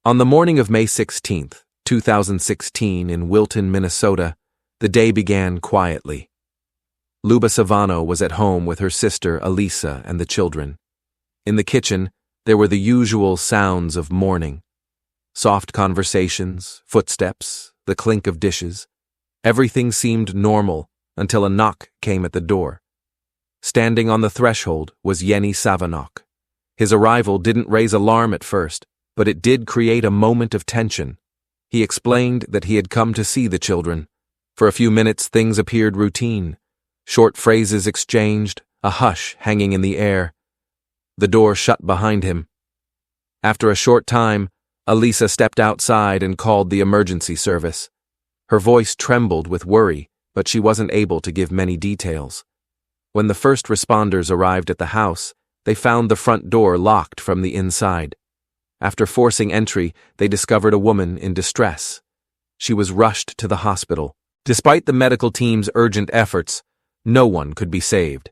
On the morning of May 16, 2016, in Wilton, Minnesota, the day began quietly. Lyuba Savenok was at home with her sister Elisa and the children. In the kitchen, there were the usual sounds of morning. Soft conversations, footsteps, the clink of dishes. Everything seemed normal until a knock came at the door. Standing on the threshold was Yevgeniy Savenok. His arrival didn't raise alarm at first, but it did create a moment of tension. He explained that he had come to see the children. For a few minutes, things appeared routine. Short phrases exchanged, a hush hanging in the air. The door shut behind him. After a short time, Elisa stepped outside and called the emergency service. Her voice trembled with worry, but she wasn't able to give many details. When the first responders arrived at the house, they found the front door locked from the inside. After forcing entry, they discovered a woman in distress. She was rushed to the hospital. Despite the medical team's urgent efforts, no one could be saved.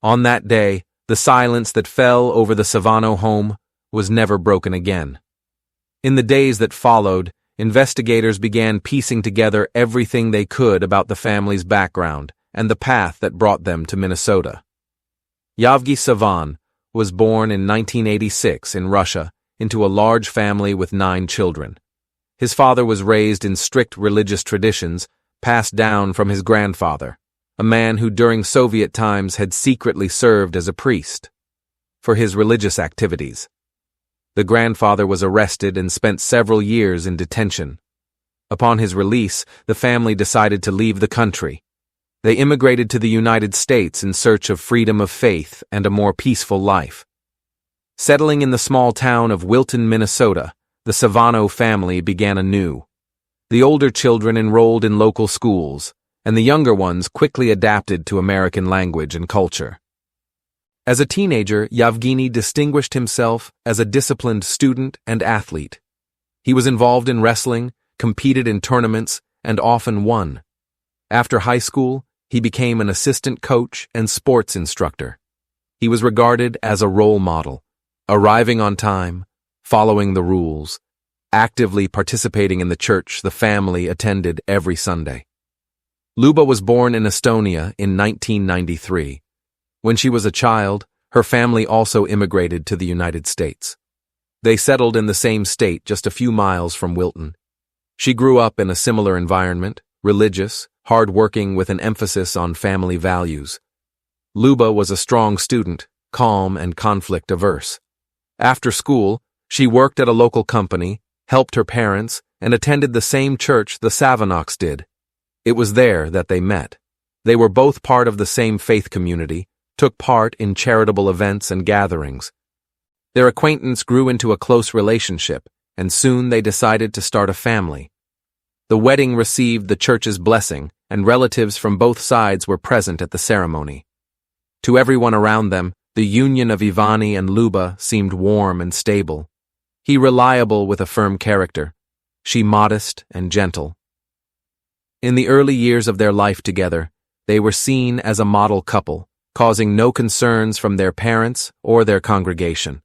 On that day, the silence that fell over the Savenok home was never broken again. In the days that followed, investigators began piecing together everything they could about the family's background and the path that brought them to Minnesota. Yevgeniy Savenok was born in 1986 in Russia into a large family with 9 children. His father was raised in strict religious traditions passed down from his grandfather, a man who during Soviet times had secretly served as a priest for his religious activities. The grandfather was arrested and spent several years in detention. Upon his release, the family decided to leave the country. They immigrated to the United States in search of freedom of faith and a more peaceful life. Settling in the small town of Wilton, Minnesota, the Savenok family began anew. The older children enrolled in local schools, and the younger ones quickly adapted to American language and culture. As a teenager, Yevgeniy distinguished himself as a disciplined student and athlete. He was involved in wrestling, competed in tournaments, and often won. After high school, he became an assistant coach and sports instructor. He was regarded as a role model, arriving on time, following the rules, actively participating in the church the family attended every Sunday. Lyuba was born in Estonia in 1993. When she was a child, her family also immigrated to the United States. They settled in the same state just a few miles from Wilton. She grew up in a similar environment, religious, hard-working with an emphasis on family values. Lyuba was a strong student, calm and conflict-averse. After school, she worked at a local company, helped her parents, and attended the same church the Savenoks did. It was there that they met. They were both part of the same faith community, took part in charitable events and gatherings. Their acquaintance grew into a close relationship, and soon they decided to start a family. The wedding received the church's blessing, and relatives from both sides were present at the ceremony. To everyone around them, the union of Yevgeniy and Lyuba seemed warm and stable. He reliable with a firm character, she modest and gentle. In the early years of their life together, they were seen as a model couple, causing no concerns from their parents or their congregation.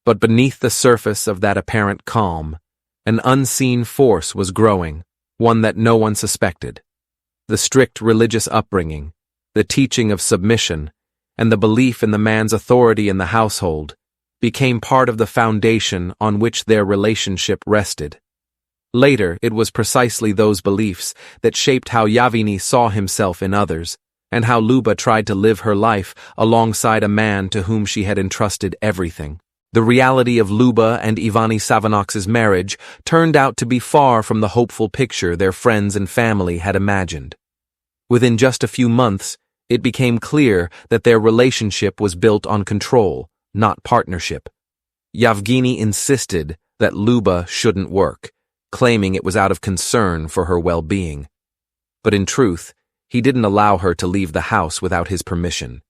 But beneath the surface of that apparent calm, an unseen force was growing, one that no one suspected. The strict religious upbringing, the teaching of submission, and the belief in the man's authority in the household became part of the foundation on which their relationship rested. Later, it was precisely those beliefs that shaped how Yevgeniy saw himself in others, and how Lyuba tried to live her life alongside a man to whom she had entrusted everything. The reality of Lyuba and Yevgeniy Savenok's marriage turned out to be far from the hopeful picture their friends and family had imagined. Within just a few months, it became clear that their relationship was built on control, not partnership. Yevgeniy insisted that Lyuba shouldn't work, claiming it was out of concern for her well-being. But in truth, he didn't allow her to leave the house without his permission.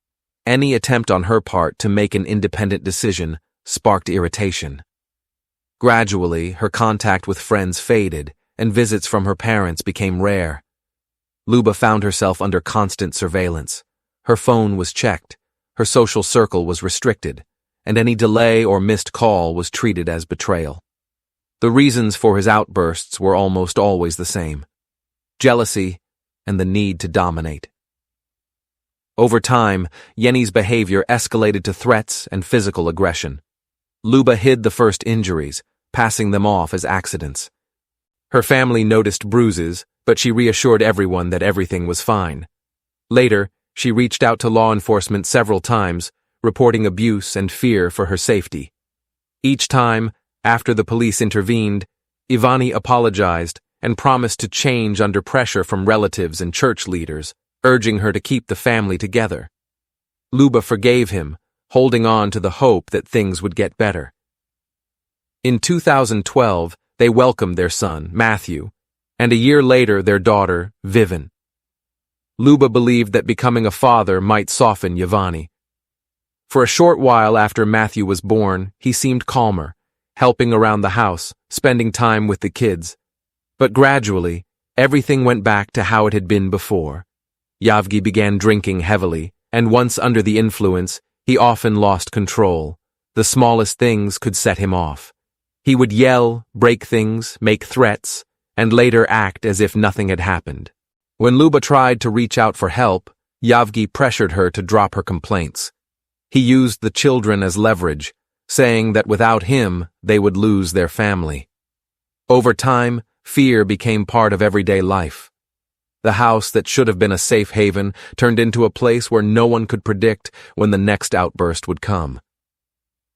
Any attempt on her part to make an independent decision sparked irritation. Gradually, her contact with friends faded, and visits from her parents became rare. Lyuba found herself under constant surveillance. Her phone was checked, her social circle was restricted, and any delay or missed call was treated as betrayal. The reasons for his outbursts were almost always the same: jealousy and the need to dominate. Over time, Yevgeny's behavior escalated to threats and physical aggression. Lyuba hid the first injuries, passing them off as accidents. Her family noticed bruises, but she reassured everyone that everything was fine. Later, she reached out to law enforcement several times, reporting abuse and fear for her safety. Each time, after the police intervened, Yevgeniy apologized and promised to change under pressure from relatives and church leaders, urging her to keep the family together. Lyuba forgave him, holding on to the hope that things would get better. In 2012, they welcomed their son, Matthew, and a year later their daughter, Vivian. Lyuba believed that becoming a father might soften Yevgeniy. For a short while after Matthew was born, he seemed calmer, helping around the house, spending time with the kids. But gradually, everything went back to how it had been before. Yevgeniy began drinking heavily, and once under the influence, he often lost control. The smallest things could set him off. He would yell, break things, make threats, and later act as if nothing had happened. When Lyuba tried to reach out for help, Yevgeniy pressured her to drop her complaints. He used the children as leverage, saying that without him, they would lose their family. Over time, fear became part of everyday life. The house that should have been a safe haven turned into a place where no one could predict when the next outburst would come.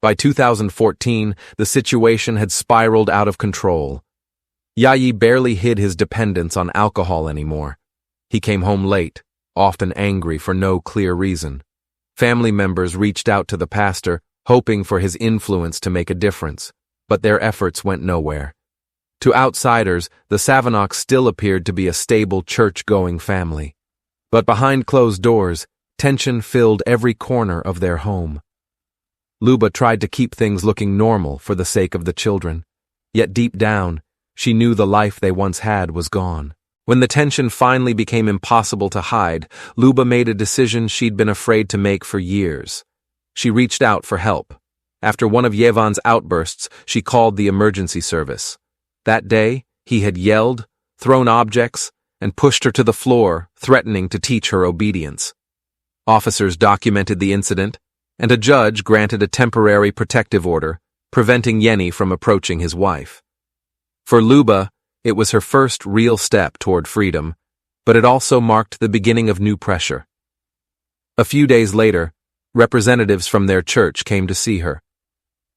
By 2014, the situation had spiraled out of control. Yevgeniy barely hid his dependence on alcohol anymore. He came home late, often angry for no clear reason. Family members reached out to the pastor, hoping for his influence to make a difference, but their efforts went nowhere. To outsiders, the Savenoks still appeared to be a stable church-going family. But behind closed doors, tension filled every corner of their home. Lyuba tried to keep things looking normal for the sake of the children, yet deep down, she knew the life they once had was gone. When the tension finally became impossible to hide, Lyuba made a decision she'd been afraid to make for years. She reached out for help. After one of Yevgeny's outbursts, she called the emergency service. That day, he had yelled, thrown objects, and pushed her to the floor, threatening to teach her obedience. Officers documented the incident, and a judge granted a temporary protective order, preventing Yevgeniy from approaching his wife. For Lyuba, it was her first real step toward freedom, but it also marked the beginning of new pressure. A few days later, representatives from their church came to see her.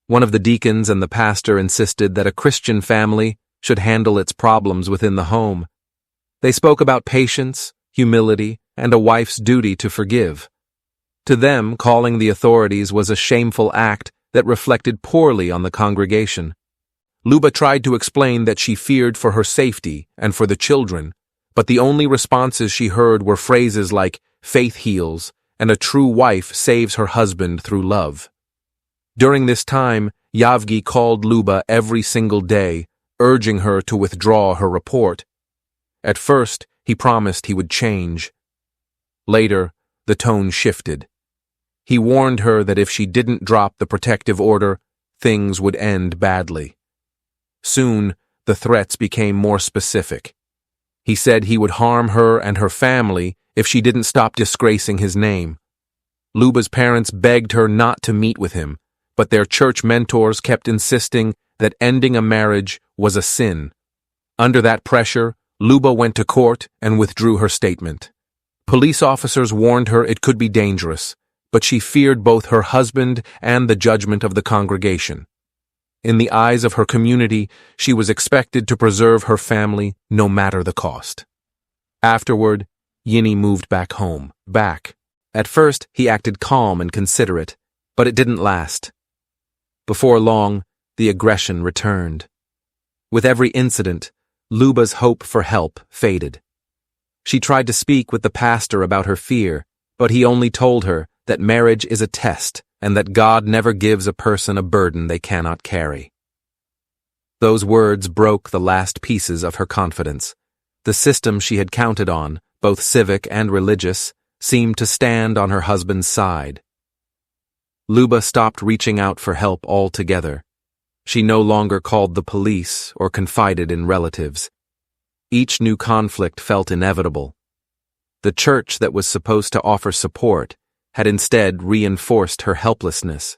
One of the deacons and the pastor insisted that a Christian family should handle its problems within the home. They spoke about patience, humility, and a wife's duty to forgive. To them, calling the authorities was a shameful act that reflected poorly on the congregation. Lyuba tried to explain that she feared for her safety and for the children, but the only responses she heard were phrases like "faith heals" and "a true wife saves her husband through love." During this time, Yevgeniy called Lyuba every single day, urging her to withdraw her report. At first, he promised he would change. Later, the tone shifted. He warned her that if she didn't drop the protective order, things would end badly. Soon, the threats became more specific. He said he would harm her and her family if she didn't stop disgracing his name. Lyuba's parents begged her not to meet with him, but their church mentors kept insisting that ending a marriage was a sin. Under that pressure, Lyuba went to court and withdrew her statement. Police officers warned her it could be dangerous, but she feared both her husband and the judgment of the congregation. In the eyes of her community, she was expected to preserve her family no matter the cost. Afterward, Yevgeniy moved back home. At first, he acted calm and considerate, but it didn't last. Before long, the aggression returned. With every incident, Lyuba's hope for help faded. She tried to speak with the pastor about her fear, but he only told her that marriage is a test and that God never gives a person a burden they cannot carry. Those words broke the last pieces of her confidence. The system she had counted on, both civic and religious, seemed to stand on her husband's side. Lyuba stopped reaching out for help altogether. She no longer called the police or confided in relatives. Each new conflict felt inevitable. The church that was supposed to offer support had instead reinforced her helplessness.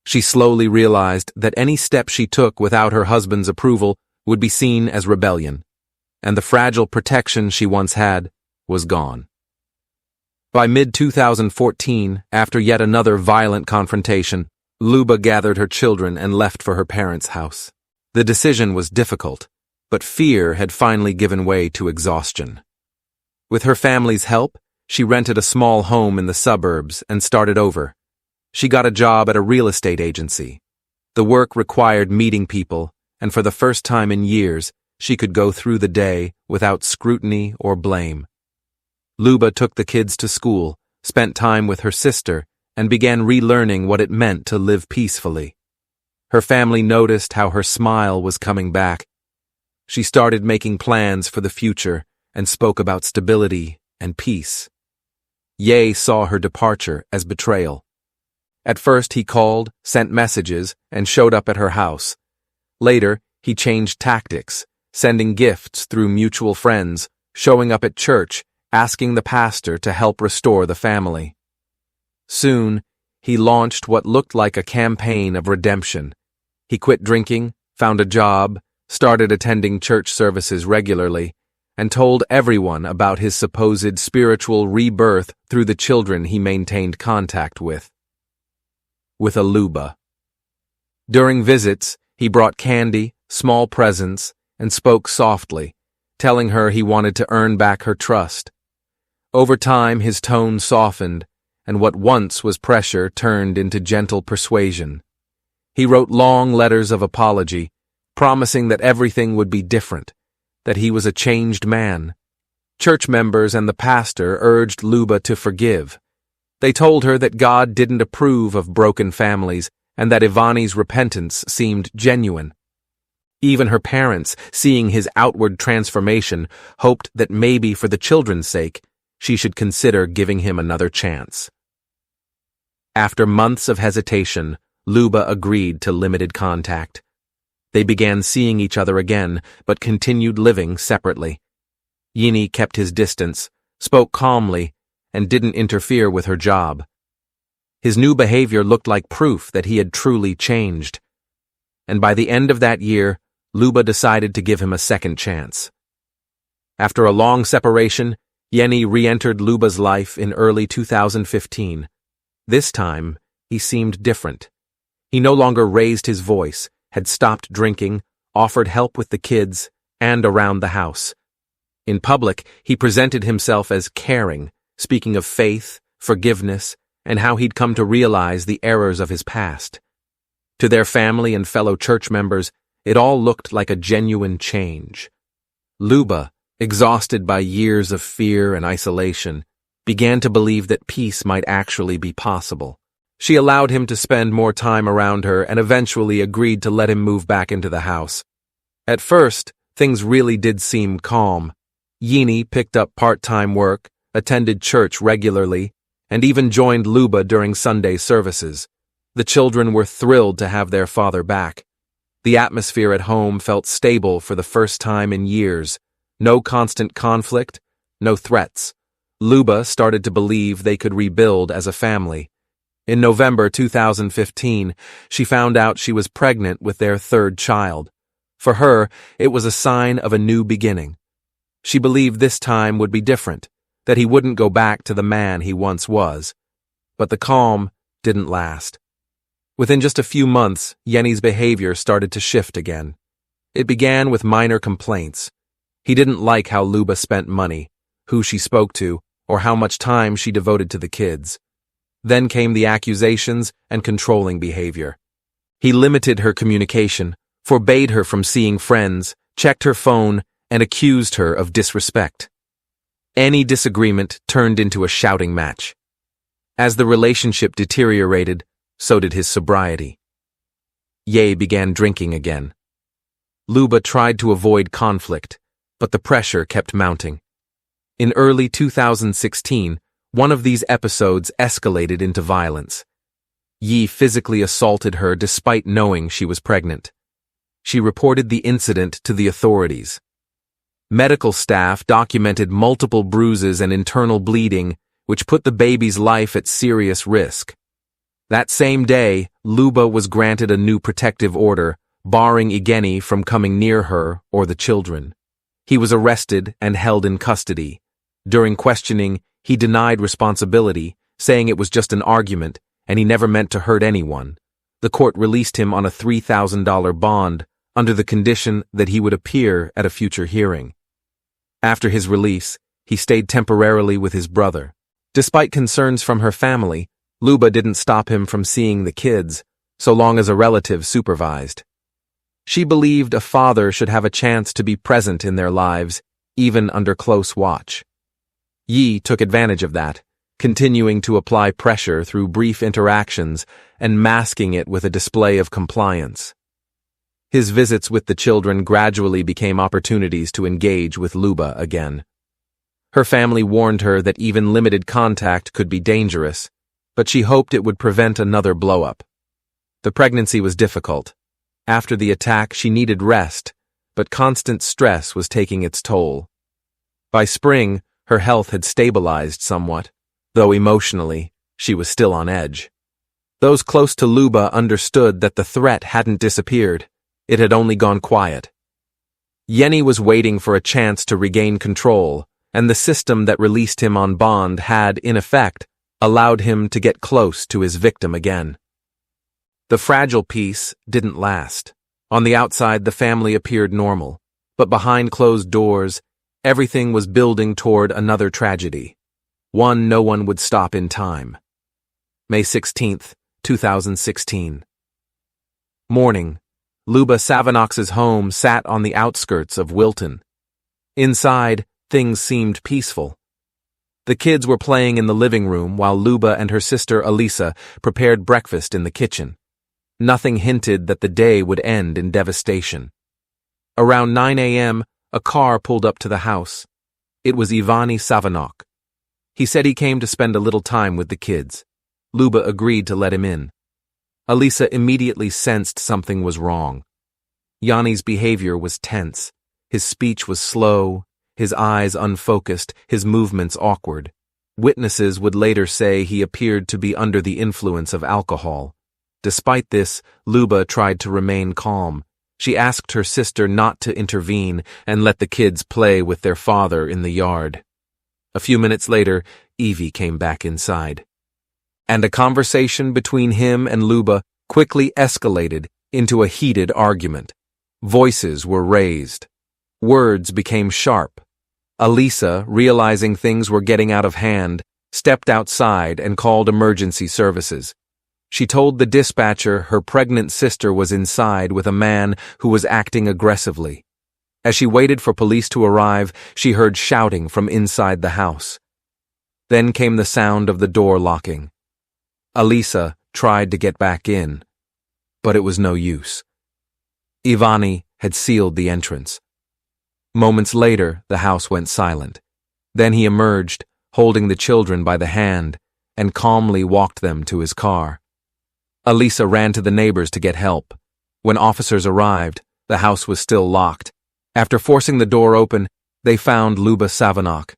She slowly realized that any step she took without her husband's approval would be seen as rebellion, and the fragile protection she once had was gone. By mid-2014, after yet another violent confrontation, Lyuba gathered her children and left for her parents' house. The decision was difficult, but fear had finally given way to exhaustion. With her family's help, she rented a small home in the suburbs and started over. She got a job at a real estate agency. The work required meeting people, and for the first time in years, she could go through the day without scrutiny or blame. Lyuba took the kids to school, spent time with her sister, and began relearning what it meant to live peacefully. Her family noticed how her smile was coming back. She started making plans for the future and spoke about stability and peace. Ye saw her departure as betrayal. At first he called, sent messages, and showed up at her house. Later, he changed tactics, sending gifts through mutual friends, showing up at church, asking the pastor to help restore the family. Soon, he launched what looked like a campaign of redemption. He quit drinking, found a job, started attending church services regularly, and told everyone about his supposed spiritual rebirth through the children he maintained contact with. With a Lyuba. During visits, he brought candy, small presents, and spoke softly, telling her he wanted to earn back her trust. Over time, his tone softened, and what once was pressure turned into gentle persuasion. He wrote long letters of apology, promising that everything would be different, that he was a changed man. Church members and the pastor urged Lyuba to forgive. They told her that God didn't approve of broken families and that Ivani's repentance seemed genuine. Even her parents, seeing his outward transformation, hoped that maybe for the children's sake, she should consider giving him another chance. After months of hesitation, Lyuba agreed to limited contact. They began seeing each other again, but continued living separately. Yevgeniy kept his distance, spoke calmly, and didn't interfere with her job. His new behavior looked like proof that he had truly changed. And by the end of that year, Lyuba decided to give him a second chance. After a long separation, Yevgeniy re-entered Lyuba's life in early 2015. This time, he seemed different. He no longer raised his voice, had stopped drinking, offered help with the kids, and around the house. In public, he presented himself as caring, speaking of faith, forgiveness, and how he'd come to realize the errors of his past. To their family and fellow church members, it all looked like a genuine change. Lyuba, exhausted by years of fear and isolation, began to believe that peace might actually be possible. She allowed him to spend more time around her and eventually agreed to let him move back into the house. At first, things really did seem calm. Yevgeniy picked up part-time work, attended church regularly, and even joined Lyuba during Sunday services. The children were thrilled to have their father back. The atmosphere at home felt stable for the first time in years. No constant conflict, no threats. Lyuba started to believe they could rebuild as a family. In November 2015, she found out she was pregnant with their third child. For her, it was a sign of a new beginning. She believed this time would be different, that he wouldn't go back to the man he once was. But the calm didn't last. Within just a few months, Yevgeniy's behavior started to shift again. It began with minor complaints. He didn't like how Lyuba spent money, who she spoke to, or how much time she devoted to the kids. Then came the accusations and controlling behavior. He limited her communication, forbade her from seeing friends, checked her phone, and accused her of disrespect. Any disagreement turned into a shouting match. As the relationship deteriorated, so did his sobriety. Ye began drinking again. Lyuba tried to avoid conflict, but the pressure kept mounting. In early 2016, one of these episodes escalated into violence. Yi physically assaulted her despite knowing she was pregnant. She reported the incident to the authorities. Medical staff documented multiple bruises and internal bleeding, which put the baby's life at serious risk. That same day, Lyuba was granted a new protective order, barring Yevgeniy from coming near her or the children. He was arrested and held in custody. During questioning, he denied responsibility, saying it was just an argument and he never meant to hurt anyone. The court released him on a $3,000 bond under the condition that he would appear at a future hearing. After his release, he stayed temporarily with his brother. Despite concerns from her family, Lyuba didn't stop him from seeing the kids, so long as a relative supervised. She believed a father should have a chance to be present in their lives, even under close watch. Yi took advantage of that, continuing to apply pressure through brief interactions and masking it with a display of compliance. His visits with the children gradually became opportunities to engage with Lyuba again. Her family warned her that even limited contact could be dangerous, but she hoped it would prevent another blow-up. The pregnancy was difficult. After the attack, she needed rest, but constant stress was taking its toll. By spring, her health had stabilized somewhat, though emotionally, she was still on edge. Those close to Lyuba understood that the threat hadn't disappeared. It had only gone quiet. Yevgeniy was waiting for a chance to regain control, and the system that released him on bond had, in effect, allowed him to get close to his victim again. The fragile peace didn't last. On the outside, the family appeared normal, but behind closed doors, everything was building toward another tragedy. One no one would stop in time. May 16, 2016. Morning. Lyuba Savenok's home sat on the outskirts of Wilton. Inside, things seemed peaceful. The kids were playing in the living room while Lyuba and her sister Alyssa prepared breakfast in the kitchen. Nothing hinted that the day would end in devastation. Around 9 a.m., a car pulled up to the house. It was Yevgeniy Savenok. He said he came to spend a little time with the kids. Lyuba agreed to let him in. Alyssa immediately sensed something was wrong. Yanni's behavior was tense. His speech was slow, his eyes unfocused, his movements awkward. Witnesses would later say he appeared to be under the influence of alcohol. Despite this, Lyuba tried to remain calm. She asked her sister not to intervene and let the kids play with their father in the yard. A few minutes later, Evie came back inside. And a conversation between him and Lyuba quickly escalated into a heated argument. Voices were raised. Words became sharp. Alyssa, realizing things were getting out of hand, stepped outside and called emergency services. She told the dispatcher her pregnant sister was inside with a man who was acting aggressively. As she waited for police to arrive, she heard shouting from inside the house. Then came the sound of the door locking. Alyssa tried to get back in, but it was no use. Yevgeniy had sealed the entrance. Moments later, the house went silent. Then he emerged, holding the children by the hand, and calmly walked them to his car. Alyssa ran to the neighbors to get help. When officers arrived, the house was still locked. After forcing the door open, they found Lyuba Savenok.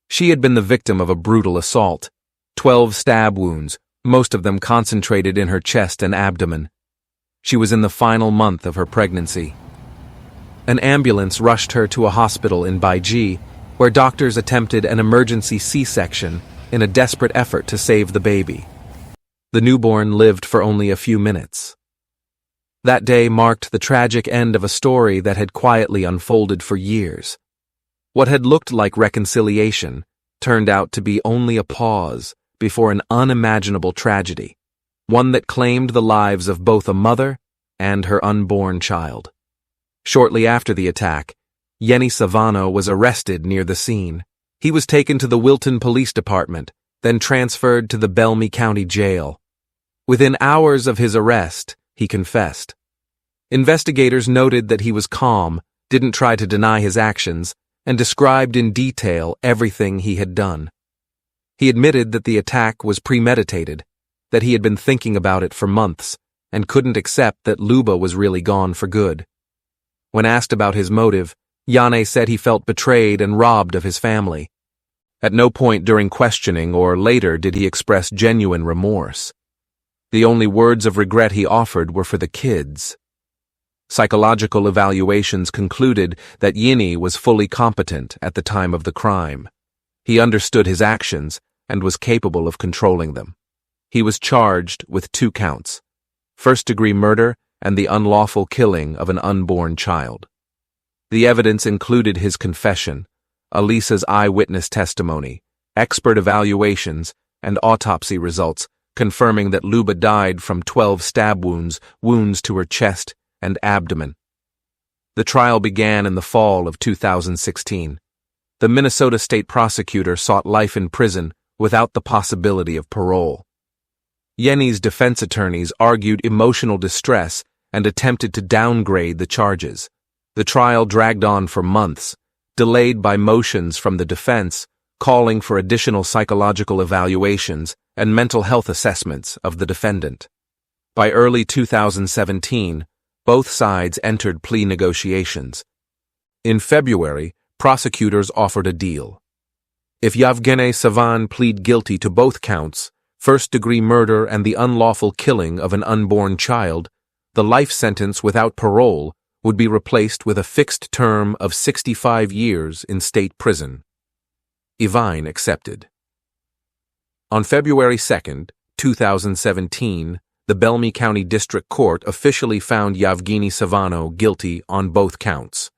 She had been the victim of a brutal assault. 12 stab wounds, most of them concentrated in her chest and abdomen. She was in the final month of her pregnancy. An ambulance rushed her to a hospital in Baiji, where doctors attempted an emergency C-section in a desperate effort to save the baby. The newborn lived for only a few minutes. That day marked the tragic end of a story that had quietly unfolded for years. What had looked like reconciliation turned out to be only a pause before an unimaginable tragedy, one that claimed the lives of both a mother and her unborn child. Shortly after the attack, Yevgeniy Savenok was arrested near the scene. He was taken to the Wilton Police Department, then transferred to the Belmy County Jail. Within hours of his arrest, he confessed. Investigators noted that he was calm, didn't try to deny his actions, and described in detail everything he had done. He admitted that the attack was premeditated, that he had been thinking about it for months and couldn't accept that Lyuba was really gone for good. When asked about his motive, Yevgeniy said he felt betrayed and robbed of his family. At no point during questioning or later did he express genuine remorse. The only words of regret he offered were for the kids. Psychological evaluations concluded that Yevgeniy was fully competent at the time of the crime. He understood his actions and was capable of controlling them. He was charged with 2 counts: first-degree murder and the unlawful killing of an unborn child. The evidence included his confession, Alisa's eyewitness testimony, expert evaluations, and autopsy results confirming that Lyuba died from 12 stab wounds to her chest and abdomen. The trial began in the fall of 2016. The Minnesota state prosecutor sought life in prison without the possibility of parole. Yevgeniy's defense attorneys argued emotional distress and attempted to downgrade the charges. The trial dragged on for months, delayed by motions from the defense calling for additional psychological evaluations and mental health assessments of the defendant. By early 2017, both sides entered plea negotiations. In February, prosecutors offered a deal. If Yevgeniy Savenok plead guilty to both counts, first-degree murder and the unlawful killing of an unborn child, the life sentence without parole would be replaced with a fixed term of 65 years in state prison. Yevgeniy accepted. On February 2, 2017, the Bellamy County District Court officially found Yevgeniy Savenok guilty on both counts.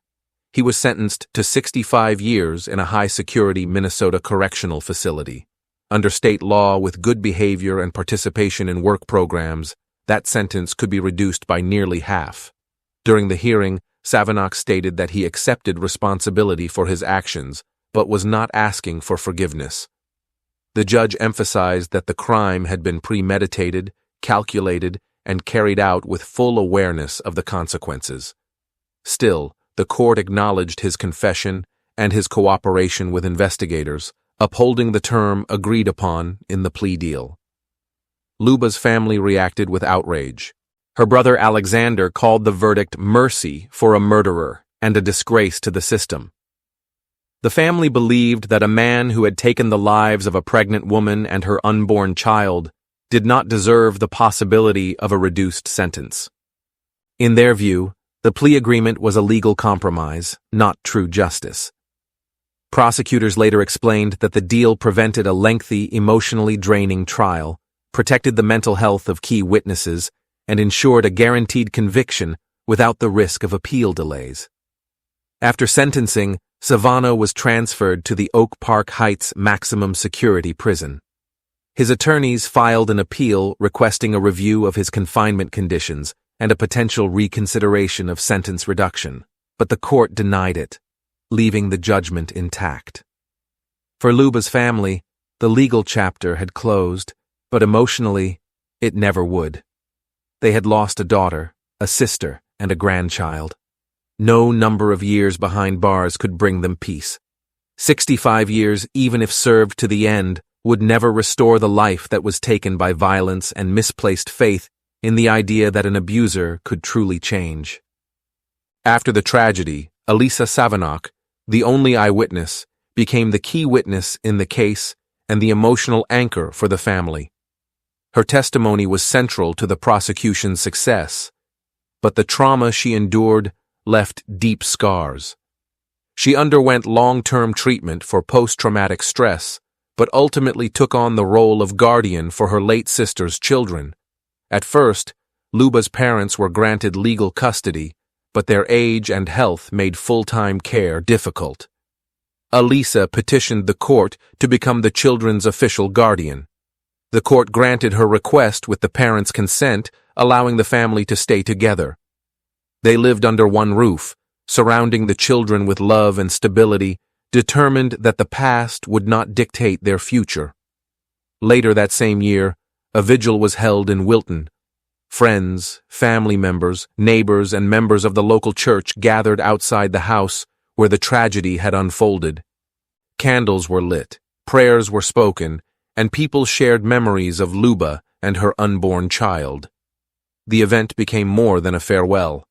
He was sentenced to 65 years in a high-security Minnesota correctional facility. Under state law, with good behavior and participation in work programs, that sentence could be reduced by nearly half. During the hearing, Savenok stated that he accepted responsibility for his actions, but was not asking for forgiveness. The judge emphasized that the crime had been premeditated, calculated, and carried out with full awareness of the consequences. Still, the court acknowledged his confession and his cooperation with investigators, upholding the term agreed upon in the plea deal. Lyuba's family reacted with outrage. Her brother Alexander called the verdict mercy for a murderer and a disgrace to the system. The family believed that a man who had taken the lives of a pregnant woman and her unborn child did not deserve the possibility of a reduced sentence. In their view, the plea agreement was a legal compromise, not true justice. Prosecutors later explained that the deal prevented a lengthy, emotionally draining trial, protected the mental health of key witnesses, and ensured a guaranteed conviction without the risk of appeal delays. After sentencing, Savenok was transferred to the Oak Park Heights maximum security prison. His attorneys filed an appeal requesting a review of his confinement conditions and a potential reconsideration of sentence reduction, but the court denied it, leaving the judgment intact. For Lyuba's family, the legal chapter had closed, but emotionally, it never would. They had lost a daughter, a sister, and a grandchild. No number of years behind bars could bring them peace. 65 years, even if served to the end, would never restore the life that was taken by violence and misplaced faith in the idea that an abuser could truly change. After the tragedy, Lyuba Savenok, the only eyewitness, became the key witness in the case and the emotional anchor for the family. Her testimony was central to the prosecution's success, but the trauma she endured left deep scars. She underwent long-term treatment for post-traumatic stress, but ultimately took on the role of guardian for her late sister's children. At first, Lyuba's parents were granted legal custody, but their age and health made full-time care difficult. Lyuba petitioned the court to become the children's official guardian. The court granted her request with the parents' consent, allowing the family to stay together. They lived under one roof, surrounding the children with love and stability, determined that the past would not dictate their future. Later that same year, a vigil was held in Wilton. Friends, family members, neighbors, and members of the local church gathered outside the house where the tragedy had unfolded. Candles were lit, prayers were spoken, and people shared memories of Lyuba and her unborn child. The event became more than a farewell.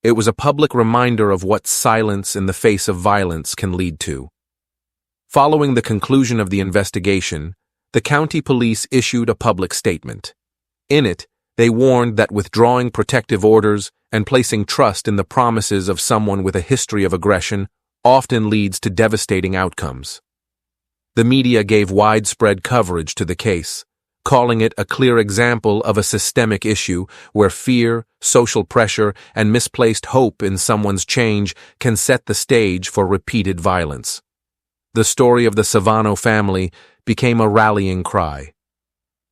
It was a public reminder of what silence in the face of violence can lead to. Following the conclusion of the investigation, the county police issued a public statement. In it, they warned that withdrawing protective orders and placing trust in the promises of someone with a history of aggression often leads to devastating outcomes. The media gave widespread coverage to the case, calling it a clear example of a systemic issue where fear, social pressure, and misplaced hope in someone's change can set the stage for repeated violence. The story of the Savenok family became a rallying cry.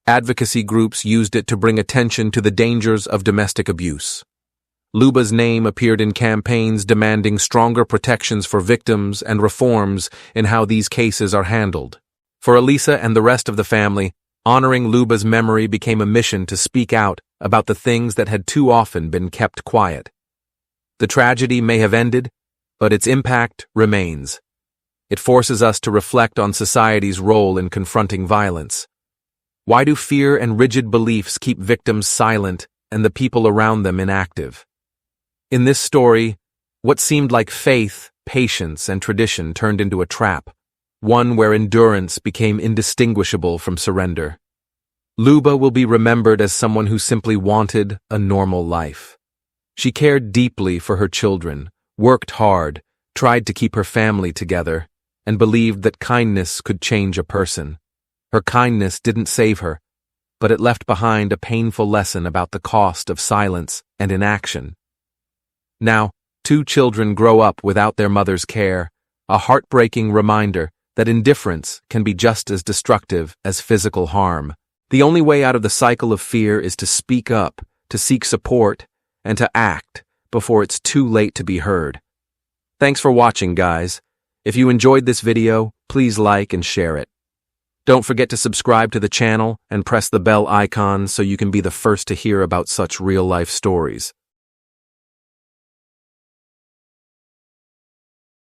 Advocacy groups used it to bring attention to the dangers of domestic abuse. Lyuba's name appeared in campaigns demanding stronger protections for victims and reforms in how these cases are handled. For Elisa and the rest of the family, honoring Lyuba's memory became a mission to speak out about the things that had too often been kept quiet. The tragedy may have ended, but its impact remains. It forces us to reflect on society's role in confronting violence. Why do fear and rigid beliefs keep victims silent and the people around them inactive? In this story, what seemed like faith, patience, and tradition turned into a trap, one where endurance became indistinguishable from surrender. Lyuba will be remembered as someone who simply wanted a normal life. She cared deeply for her children, worked hard, tried to keep her family together, and believed that kindness could change a person. Her kindness didn't save her, but it left behind a painful lesson about the cost of silence and inaction. Now, 2 children grow up without their mother's care, a heartbreaking reminder that indifference can be just as destructive as physical harm. The only way out of the cycle of fear is to speak up, to seek support, and to act before it's too late to be heard. Thanks for watching, guys. If you enjoyed this video, please like and share it. Don't forget to subscribe to the channel and press the bell icon so you can be the first to hear about such real-life stories.